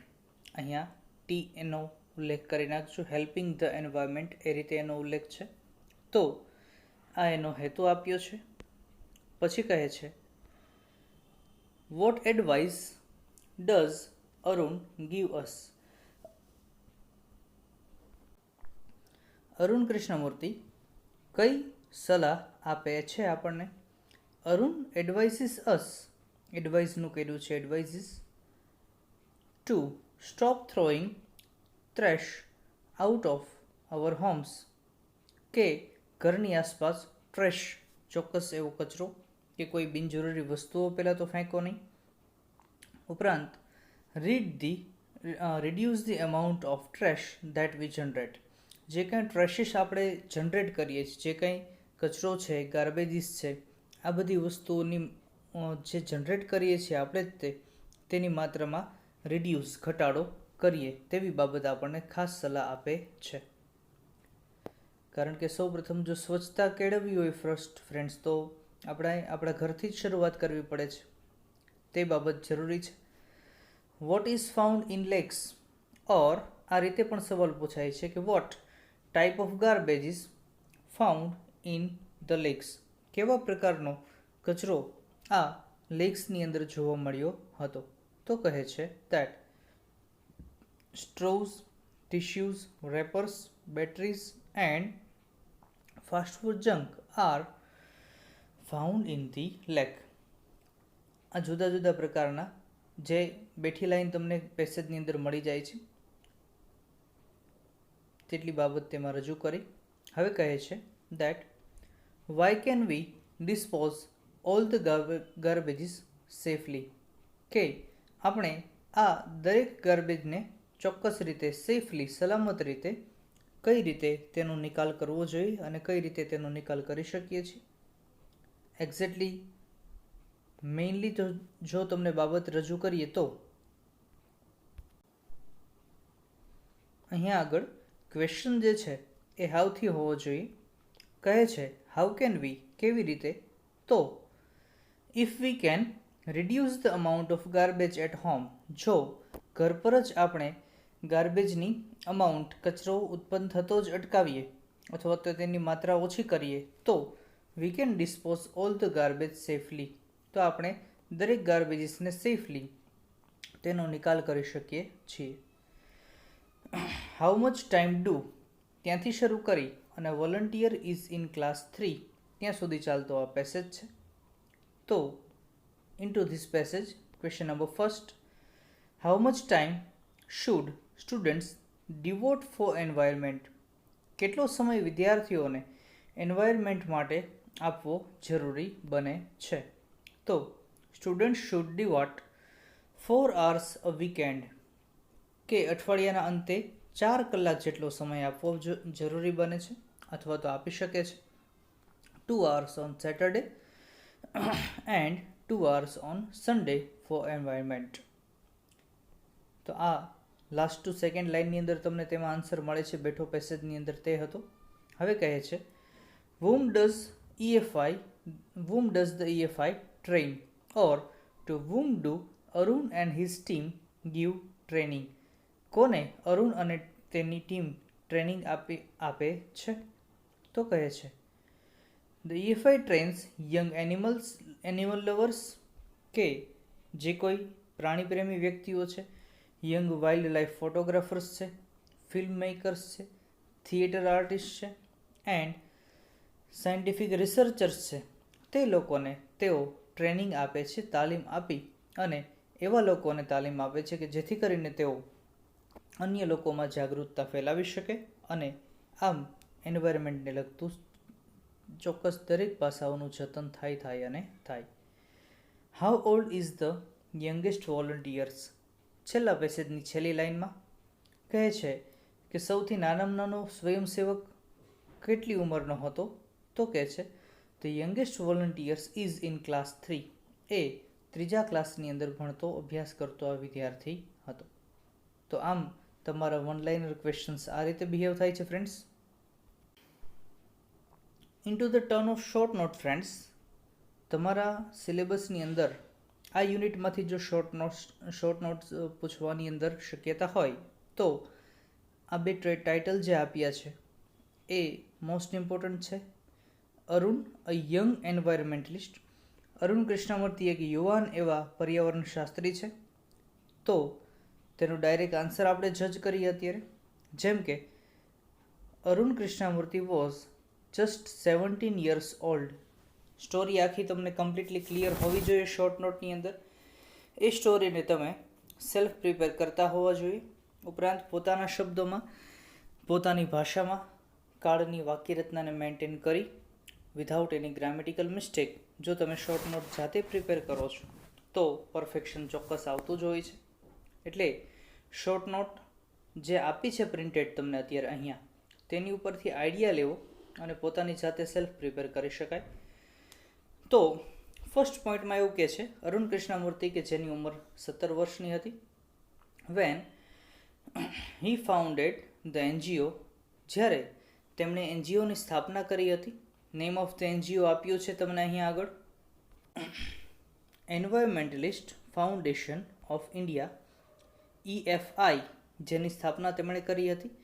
અહીંયા ટી એનો ઉલ્લેખ કરી નાખજો, હેલ્પિંગ ધ એન્વાયરમેન્ટ એ રીતે એનો ઉલ્લેખ છે, તો આ એનો હેતુ આપ્યો છે. પછી કહે છે what advice does Arun give us, Arun Krishnamurthy કઈ સલાહ આપે છે આપણને? અરુણ એડવાઇસીસ અસ એડવાઇઝનું કર્યું છે advises. 2. Stop throwing trash out of our homes, કે ઘરની આસપાસ ટ્રેશ ચોક્કસ એવો કચરો કે કોઈ બિનજરૂરી વસ્તુઓ પહેલાં તો ફેંકો નહીં. ઉપરાંત reduce the amount of trash that we generate, જે કંઈ ટ્રેશિસ આપણે જનરેટ કરીએ છીએ, જે કંઈ કચરો છે, ગાર્બેજીસ છે, આ બધી વસ્તુઓની જે જનરેટ કરીએ છીએ આપણે જ તેની માત્રામાં રિડ્યુસ ઘટાડો કરીએ તેવી બાબત આપણને ખાસ સલાહ આપે છે. કારણ કે સૌપ્રથમ જો સ્વચ્છતા કેળવવી હોય ફર્સ્ટ ફ્રેન્ડ્સ, તો આપણે આપણા ઘરથી જ શરૂઆત કરવી પડે છે. તે બાબત જરૂરી છે. What is found in lakes, or આ રીતે પણ સવાલ પૂછાય છે કે what type of garbage is found in the lakes, કેવા પ્રકારનો કચરો આ લેક્સની અંદર જોવા મળ્યો હતો. તો કહે છે that straws, tissues, wrappers, batteries and fast food junk are found in the lake. આ જુદા જુદા પ્રકારના જે બેઠી લાઈન તમને પેસેજની અંદર મળી જાય છે તેટલી બાબત તેમાં રજૂ કરી. હવે કહે છે that why can we dispose all the garbages safely, કે આપણે આ દરેક ગાર્બેજને ચોક્કસ રીતે સેફલી સલામત રીતે કઈ રીતે તેનો નિકાલ કરવો જોઈએ અને કઈ રીતે તેનો નિકાલ કરી શકીએ છીએ. એક્ઝેક્ટલી મેઇનલી તો જો તમને બાબત રજૂ કરીએ તો અહીંયા આગળ ક્વેશ્ચન જે છે એ હાઉથી હોવો જોઈએ. કહે છે હાઉ કેન વી, કેવી રીતે, તો if we can reduce the amount of garbage at home, જો ઘર પર જ આપણે ગાર્બેજની અમાઉન્ટ કચરો ઉત્પન્ન થતો જ અટકાવીએ અથવા તો તેની માત્રા ઓછી કરીએ, તો we can dispose all the garbage safely, તો આપણે દરેક ગાર્બેજીસને સેફલી તેનો નિકાલ કરી શકીએ છીએ. હાઉ મચ ટાઈમ ડુ, ત્યાંથી શરૂ કરી અને વોલન્ટિયર ઇઝ ઇન ક્લાસ 3 ત્યાં સુધી ચાલતો આ પેસેજ છે. તો into this passage question number first, how much time should students devote four environment, કેટલો સમય વિદ્યાર્થીઓને એન્વાયરમેન્ટ માટે આપવો જરૂરી બને છે. તો student should devote 4 hours a weekend, કે અઠવાડિયાના અંતે 4 કલાક જેટલો સમય આપવો જરૂરી બને છે અથવા તો આપી શકે છે. 2 hours on Saturday and 2 hours on Sunday for environment. તો આ લાસ્ટ ટુ સેકન્ડ લાઇનની અંદર તમને તેમાં આન્સર મળે છે બેઠો પેસેજની અંદર તે હતો. હવે કહે છે whom does the EFI train, or to whom do Arun and his team give training, કોને અરુણ અને તેની ટીમ ટ્રેનિંગ આપે છે. તો કહે છે the EFI trains young animal lovers, કે જે કોઈ પ્રાણી પ્રેમી વ્યક્તિઓ છે, યંગ વાઇલ્ડ લાઈફ ફોટોગ્રાફર્સ છે, ફિલ્મ મેકર્સ છે, થિયેટર આર્ટિસ્ટ છે એન્ડ સાયન્ટિફિક રિસર્ચર્સ છે, તે લોકોને તેઓ ટ્રેનિંગ આપે છે, તાલીમ આપી અને એવા લોકોને તાલીમ આપે છે કે જેથી કરીને તેઓ અન્ય લોકોમાં જાગૃતતા ફેલાવી શકે અને આમ એન્વાયરમેન્ટને લગતું ચોક્કસ દરેક પાસાઓનું જતન થાય. How old is the youngest volunteers, છેલ્લા પેસેજની છેલ્લી લાઇનમાં કહે છે કે સૌથી નાનામાં નાનો સ્વયંસેવક કેટલી ઉંમરનો હતો. તો કહે છે the youngest volunteers is in class 3, એ 3જા ક્લાસની અંદર ભણતો અભ્યાસ કરતો આ વિદ્યાર્થી હતો. તો આમ તમારા વન લાઇનર ક્વેશ્ચન્સ આ રીતે બિહેવ થાય છે friends. Into the turn off short note friends, તમારા સિલેબસની અંદર આ યુનિટમાંથી જો શોર્ટ નોટ્સ પૂછવાની અંદર શક્યતા હોય તો આ બે ટાઇટલ જે આપ્યા છે એ મોસ્ટ ઇમ્પોર્ટન્ટ છે. અરુણ અ યંગ એન્વાયરમેન્ટલિસ્ટ, અરુણ કૃષ્ણમૂર્તિ એક યુવાન એવા પર્યાવરણ શાસ્ત્રી છે. તો તેનો ડાયરેક્ટ આન્સર આપણે જજ કરીએ અત્યારે, જેમ કે Arun Krishnamurthy was just 17 years old. Story આખી તમને કમ્પ્લીટલી ક્લિયર હોવી જોઈએ શોર્ટ નોટની અંદર, એ સ્ટોરીને તમે સેલ્ફ પ્રિપેર કરતા હોવા જોઈએ. ઉપરાંત પોતાના શબ્દોમાં, પોતાની ભાષામાં કાળની વાક્યરચનાને મેન્ટેન કરી વિધાઉટ એની ગ્રામેટિકલ મિસ્ટેક જો તમે શોર્ટ નોટ જાતે પ્રિપેર કરો છો તો પરફેક્શન ચોક્કસ આવતું જ હોય છે. એટલે શોર્ટ નોટ જે આપી છે પ્રિન્ટેડ તમને અત્યારે અહીંયા, તેની ઉપરથી આઈડિયા લેવો અને પોતાની જાતે સેલ્ફ પ્રિપેર કરી શકાય. તો ફર્સ્ટ પોઈન્ટમાં એવું કહે છે અરુણ કૃષ્ણમૂર્તિ કે જેની ઉંમર 17 વર્ષની હતી, when he founded the NGO, જ્યારે તેમણે એનજીઓની સ્થાપના કરી હતી. નેમ ઓફ ધ એનજીઓ આપ્યું છે તમને અહીંયા આગળ, environmentalist foundation of India, EFI, જેની સ્થાપના તેમણે કરી હતી.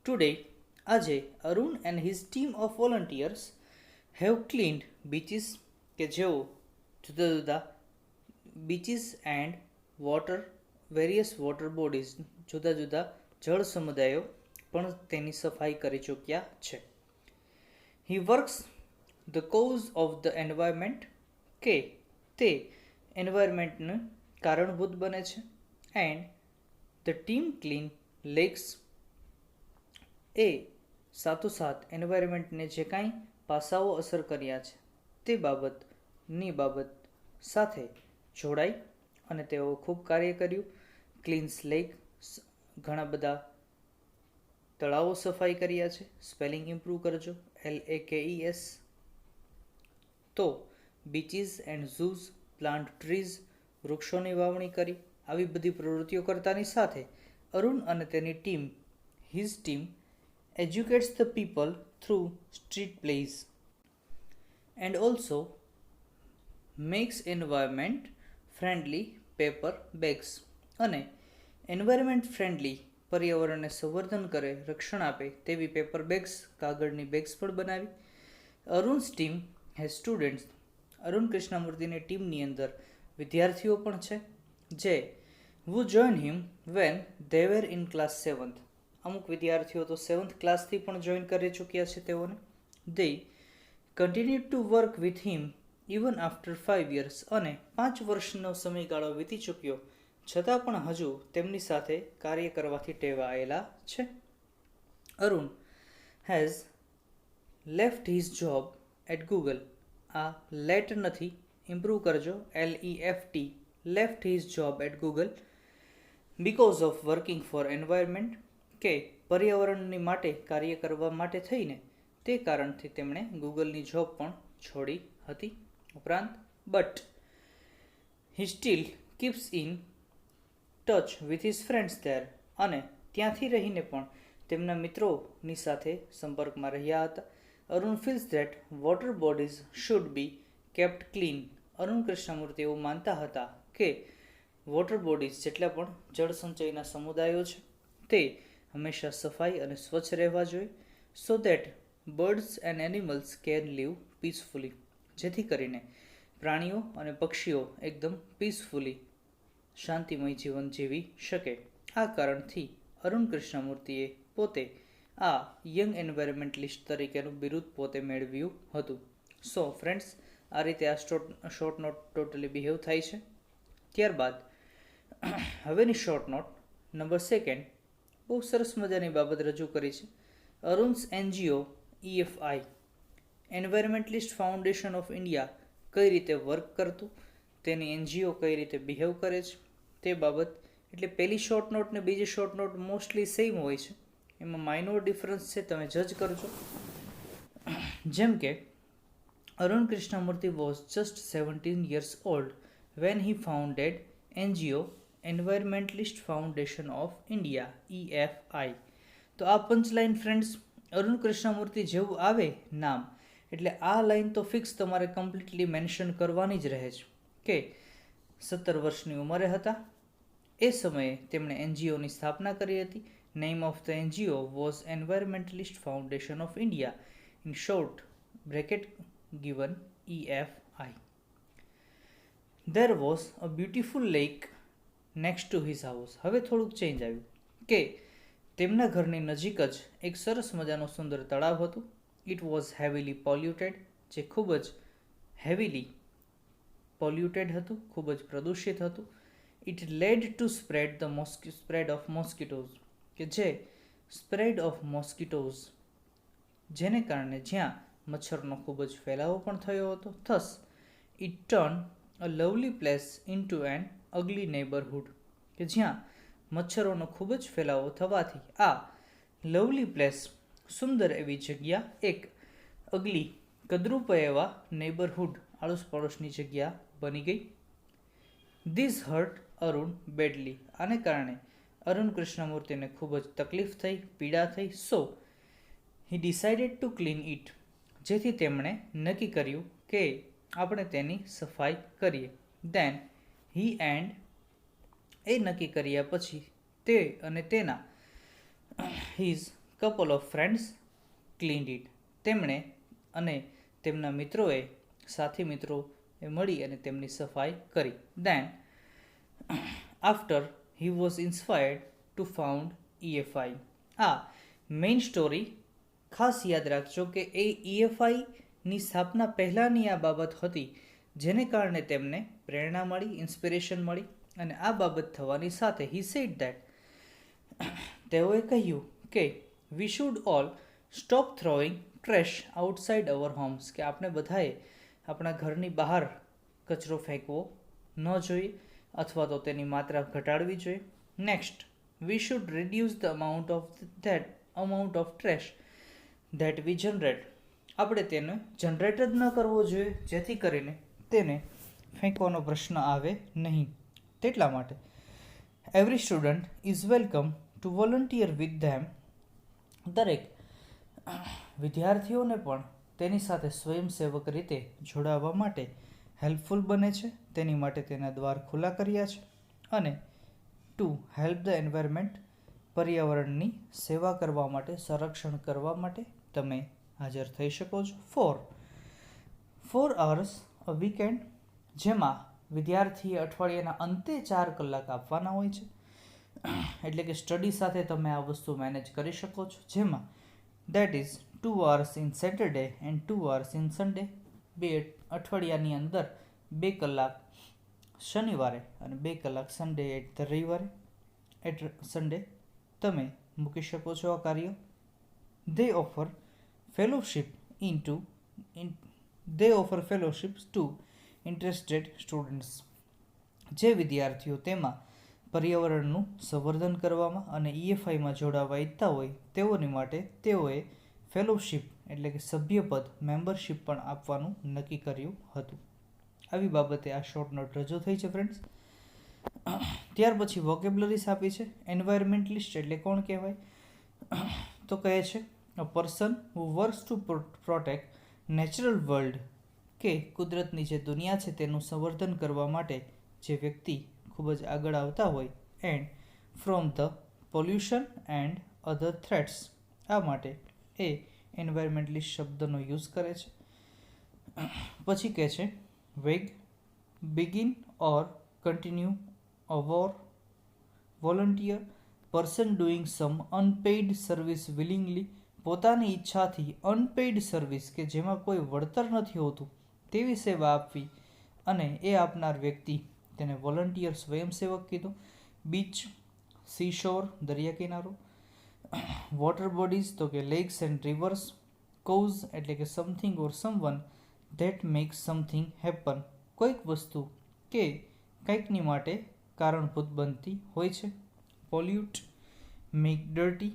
ટુડે, આજે Arun and his team of volunteers have cleaned beaches, કે જેઓ જુદા જુદા beaches and water various water bodies, જુદા જુદા જળ સમુદાયો પણ તેની સફાઈ કરી ચૂક્યા છે. He works the cause of the environment, કે તે એન્વાયરમેન્ટનું કારણભૂત બને છે. And the team clean lakes, એ સાથોસાથ એન્વાયરમેન્ટને જે કાંઈ પાસાઓ અસર કર્યા છે તે બાબત સાથે જોડાઈ અને તેઓ ખૂબ કાર્ય કર્યું. ક્લીન્સ લેક, ઘણા બધા તળાવો સફાઈ કર્યા છે. સ્પેલિંગ ઇમ્પ્રૂવ કરજો, LAKES. તો બીચીસ એન્ડ ઝૂઝ, પ્લાન્ટ ટ્રીઝ, વૃક્ષોની વાવણી કરી. આવી બધી પ્રવૃત્તિઓ કરતાની સાથે અરુણ અને તેની ટીમ, his team, educates the people through street plays and also makes environment friendly paper bags, અને એન્વાયરમેન્ટ ફ્રેન્ડલી, પર્યાવરણને સંવર્ધન કરે, રક્ષણ આપે તેવી પેપર બેગ્સ, કાગળની બેગ્સ પણ બનાવી. Arun's team has students, Arun કૃષ્ણમૂર્તિની ટીમની અંદર વિદ્યાર્થીઓ પણ છે જે who join him when they were in class 7th. અમુક વિદ્યાર્થીઓ તો 7th ક્લાસથી પણ જોઈન કરી ચૂક્યા છે તેઓને. They continue to work with him even after 5 years, અને 5 વર્ષનો સમયગાળો વીતી ચૂક્યો છતાં પણ હજુ તેમની સાથે કાર્ય કરવાથી ટેવાયેલા છે. Arun has left his job at Google, આ લેટ નથી, ઇમ્પ્રૂવ કરજો, LEFT, left his job at Google because of working for environment, કે પર્યાવરણની માટે કાર્ય કરવા માટે થઈને તે કારણથી તેમણે ગૂગલની જોબ પણ છોડી હતી. ઉપરાંત but he steel keeps in touch with his friends there, અને ત્યાંથી રહીને પણ તેમના મિત્રોની સાથે સંપર્કમાં રહ્યા હતા. Arun feels that water bodies should be kept clean, Arun Krishnamurthy એવું માનતા હતા કે વોટર બોડીઝ, જેટલા પણ જળ સંચયના સમુદાયો છે તે હંમેશા સફાઈ અને સ્વચ્છ રહેવા જોઈએ. So that birds and animals can live peacefully, જેથી કરીને પ્રાણીઓ અને પક્ષીઓ એકદમ પીસફુલી, શાંતિમય જીવન જીવી શકે. આ કારણથી અરુણ કૃષ્ણમૂર્તિએ પોતે આ યંગ એન્વાયરમેન્ટલિસ્ટ તરીકેનું બિરુદ પોતે મેળવ્યું હતું. સો ફ્રેન્ડ્સ, આ રીતે આ શોર્ટ નોટ ટોટલી બિહેવ થાય છે. ત્યારબાદ હવેની શોર્ટ નોટ નંબર 2, બહુ સરસ મજાની બાબત રજૂ કરી છે. Arun's NGO EFI, environmentalist foundation of India, કઈ રીતે વર્ક કરતું, તેની એનજીઓ કઈ રીતે બિહેવ કરે છે તે બાબત. એટલે પહેલી શોર્ટ નોટ ને બીજી શોર્ટ નોટ મોસ્ટલી સેમ હોય છે, એમાં માઇનોર ડિફરન્સ છે, તમે જજ કરજો. જેમ કે Arun Krishnamurthy was just 17 years old when he founded NGO environmentalist foundation of India EFI. તો આ પંચલાઇન ફ્રેન્ડ્સ, અરુણ કૃષ્ણમૂર્તિ જેવું આવે નામ એટલે આ લાઈન તો ફિક્સ તમારે કમ્પ્લીટલી મેન્શન કરવાની જ રહે છે કે 17 વર્ષની ઉંમરે હતા. એ સમયે તેમણે એનજીઓની સ્થાપના કરી હતી. Name of the NGO was environmentalist foundation of India, in short bracket given EFI. There was a beautiful lake next to his house. હવે થોડુંક ચેન્જ આવ્યું કે તેમના ઘરની નજીક જ એક સરસ મજાનું સુંદર તળાવ હતું. ઇટ વોઝ હેવીલી પોલ્યુટેડ, જે ખૂબ જ હેવીલી પોલ્યુટેડ હતું, ખૂબ જ પ્રદૂષિત હતું. It lead two spread of mosquitoes, કે જે સ્પ્રેડ ઓફ મોસ્કિટોઝ, જેને કારણે જ્યાં મચ્છરનો ખૂબ જ ફેલાવો પણ થયો હતો. Thus it turn a lovely place into an ugly neighbourhood, કે જ્યાં મચ્છરોનો ખૂબ જ ફેલાવો થવાથી આ લવલી પ્લેસ, સુંદર એવી જગ્યા, એક અગલી કદરૂપ એવા નેબરહુડ, આડોશ પડોશની જગ્યા બની ગઈ. ધીસ હર્ટ અરુણ બેડલી, આને કારણે અરુણ કૃષ્ણમૂર્તિને ખૂબ જ તકલીફ થઈ, પીડા થઈ. So he decided to clean it, જેથી તેમણે નક્કી કર્યું કે આપણે તેની સફાઈ કરીએ. દેન હી એન્ડ, એ નક્કી કર્યા પછી તે અને તેના his couple of friends cleaned it, તેમણે અને તેમના મિત્રોએ, સાથી મિત્રોએ મળી અને તેમની સફાઈ કરી. Then after he was inspired to found EFI. આ મેઇન સ્ટોરી ખાસ યાદ રાખજો કે એ EFIની સ્થાપના પહેલાંની આ બાબત હતી, જેને કારણે તેમને પ્રેરણા મળી, ઇન્સ્પિરેશન મળી. અને આ બાબત થવાની સાથે હી સેડ ધેટ, તેઓએ કહ્યું કે we should all stop throwing trash outside our homes, કે આપણે બધાએ આપણા ઘરની બહાર કચરો ફેંકવો ન જોઈએ અથવા તો તેની માત્રા ઘટાડવી જોઈએ. Next, we should reduce the amount of trash that we generate, આપણે તેને જનરેટ જ ન કરવો જોઈએ, જેથી કરીને તેને ફેંકવાનો પ્રશ્ન આવે નહીં. તેટલા માટે every student is welcome to volunteer with them, દરેક વિદ્યાર્થીઓને પણ તેની સાથે સ્વયંસેવક રીતે જોડાવા માટે હેલ્પફુલ બને છે, તેની માટે તેના દ્વાર ખુલ્લા કર્યા છે. અને ટુ હેલ્પ ધ એન્વાયરમેન્ટ, પર્યાવરણની સેવા કરવા માટે, સંરક્ષણ કરવા માટે તમે હાજર થઈ શકો છો. 4 hours અ વીકેન્ડ, જેમાં વિદ્યાર્થીએ અઠવાડિયાના અંતે 4 કલાક આપવાના હોય છે. એટલે કે સ્ટડી સાથે તમે આ વસ્તુ મેનેજ કરી શકો છો, જેમાં that is 2 hours in Saturday and 2 hours in Sunday. બે અઠવાડિયાની અંદર 2 કલાક શનિવારે અને 2 કલાક સન્ડે એટ સન્ડે તમે મૂકી શકો છો આ કાર્ય. They offer fellowships to interested students, જે વિદ્યાર્થીઓ તેમાં પર્યાવરણનું સંવર્ધન કરવામાં અને EFIમાં જોડાવા ઈચ્છતા હોય તેઓની માટે તેઓએ ફેલોશિપ એટલે કે સભ્યપદ, મેમ્બરશિપ પણ આપવાનું નક્કી કર્યું હતું. આવી બાબતે આ શોર્ટ નોટ રજૂ થઈ છે ફ્રેન્ડ્સ. ત્યાર પછી વોકેબ્યુલરીઝ આપી છે. એન્વાયરમેન્ટલિસ્ટ એટલે કોણ કહેવાય? તો કહે છે a person who works to protect natural world, કે કુદરતની જે દુનિયા છે તેનું સંવર્ધન કરવા માટે જે વ્યક્તિ ખૂબ જ આગળ આવતા હોય. And from the pollution and other threats, આ માટે એ એન્વાયરમેન્ટલિસ્ટ શબ્દનો યુઝ કરે છે. પછી કહે છે wage, begin or continue a war, volunteer, person doing some unpaid service willingly, પોતાની ઈચ્છાથી અનપેઇડ સર્વિસ કે જેમાં કોઈ વળતર નથી હોતું તેવી સેવા આપવી, અને એ આપનાર વ્યક્તિ તેને વોલન્ટિયર, સ્વયંસેવક કીધું. બીચ, સીશોર, દરિયા કિનારો. વોટર બોડીઝ તો કે લેક્સ એન્ડ રિવર્સ. કોઝ એટલે કે something or someone that makes something happen, કોઈક વસ્તુ કે કંઈકની માટે કારણભૂત બનતી હોય છે. Pollute, make dirty.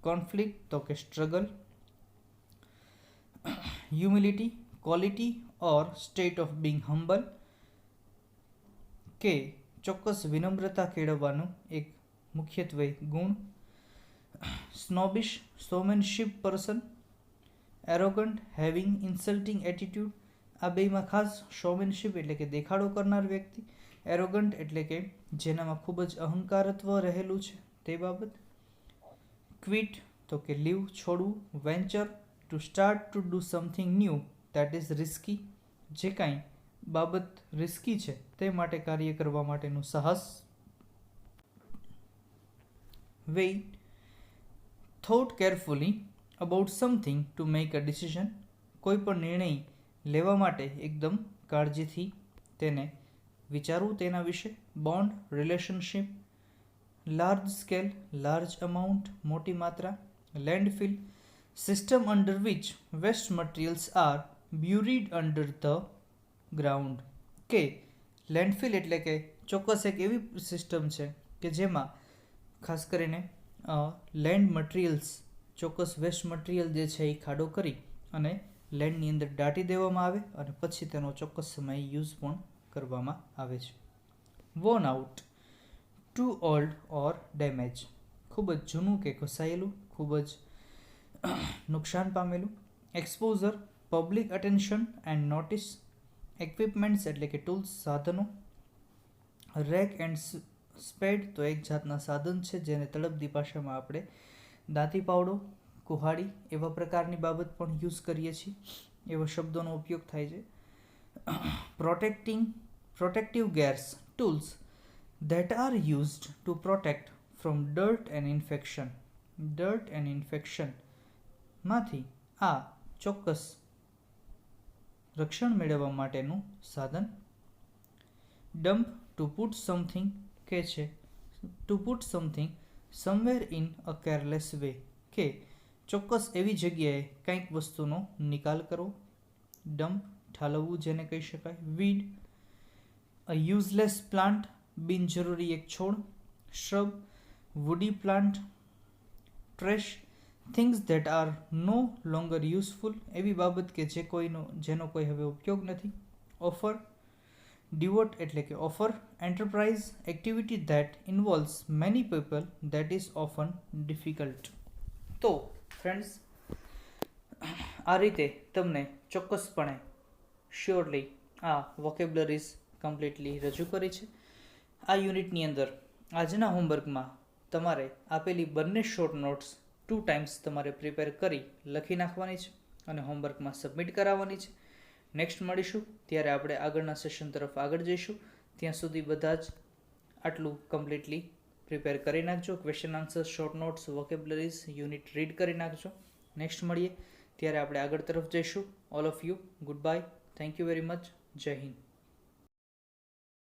કોન્ફ્લિક્ટ તો કે struggle. Humility, quality or state of being humble, કે ચોક્કસ વિનમ્રતા કેળવવાનું એક મુખ્યત્વે ગુણ. Snobbish, showmanship person. Arrogant, having insulting attitude. આ બેમાં ખાસ શોમેનશિપ એટલે કે દેખાડો કરનાર વ્યક્તિ, એરોગન્ટ એટલે કે જેનામાં ખૂબ જ અહંકારત્વ રહેલું છે તે બાબત. ક્વિટ તો કે લીવ, છોડવું. Venture, to start to do something new that is risky, જે કાંઈ બાબત રિસ્કી છે તે માટે કાર્ય કરવા માટેનું સાહસ. Wait, thought carefully about something to make a decision, કોઈ પણ નિર્ણય લેવા માટે એકદમ કાળજીથી તેને વિચારવું તેના વિશે. Bond, relationship. Large scale, large amount, મોટી માત્રા. Landfill, system under which waste materials are buried under the ground. કે લેન્ડફિલ એટલે કે ચોક્કસ એક એવી સિસ્ટમ છે કે જેમાં ખાસ કરીને લેન્ડ મટીરિયલ્સ, ચોક્કસ વેસ્ટ મટીરિયલ જે છે એ ખાડો કરી અને લેન્ડની અંદર દાટી દેવામાં આવે અને પછી તેનો ચોક્કસ સમયે યુઝ પણ કરવામાં આવે છે. Worn out, too old or damage, ખૂબ જ જૂનું કે ઘસાયેલું, ખૂબ જ નુકસાન પામેલું. Exposure, public attention and notice. Equipments એટલે કે ટૂલ્સ, સાધનો. રેક એન્ડ સ્પેડ તો એક જાતના સાધન છે જેને તળપદી ભાષામાં આપણે દાંતી પાવડો, કુહાડી એવા પ્રકારની બાબત પણ યુઝ કરીએ છીએ, એવા શબ્દોનો ઉપયોગ થાય છે. Protective gears, tools that are used to protect from dirt and infection. dirt and infection માંથી આ ચોક્કસ રક્ષણ મેળવવા માટેનું સાધન. ડમ્પ, ટુ પુટ સમથિંગ કે છે two put something somewhere in a careless way, કે ચોક્કસ એવી જગ્યાએ કંઈક વસ્તુનો નિકાલ કરવો. ડમ્પ, ઠાલવવું જેને કહી શકાય. વીડ, અ યુઝલેસ પ્લાન્ટ, બિનજરૂરી એક છોડ. Shrub, woody plant. Trash, things that are no longer useful, એવી બાબત કે જેનો કોઈ હવે ઉપયોગ નથી. ઓફર, ડિવોટ એટલે કે offer. Enterprise, activity that ઇન્વોલ્વ્સ many people that is often difficult. તો ફ્રેન્ડ્સ, આ રીતે તમને ચોક્કસપણે શ્યોરલી આ વોકેબ્યુલરીઝ કમ્પ્લીટલી રજૂ કરી છે. આ યુનિટની અંદર આજના હોમવર્કમાં તમારે આપેલી બંને શોર્ટ નોટ્સ 2 ટાઈમ્સ તમારે પ્રિપેર કરી લખી નાખવાની છે અને હોમવર્કમાં સબમિટ કરાવવાની છે. નેક્સ્ટ મળીશું ત્યારે આપણે આગળના સેશન તરફ આગળ જઈશું. ત્યાં સુધી બધા જ આટલું કમ્પ્લીટલી પ્રિપેર કરી નાખજો. Question answer, short notes, vocabularies unit read કરી નાખજો. નેક્સ્ટ મળીએ ત્યારે આપણે આગળ તરફ જઈશું. All of you good bye. Thank you very much. Jai Hind.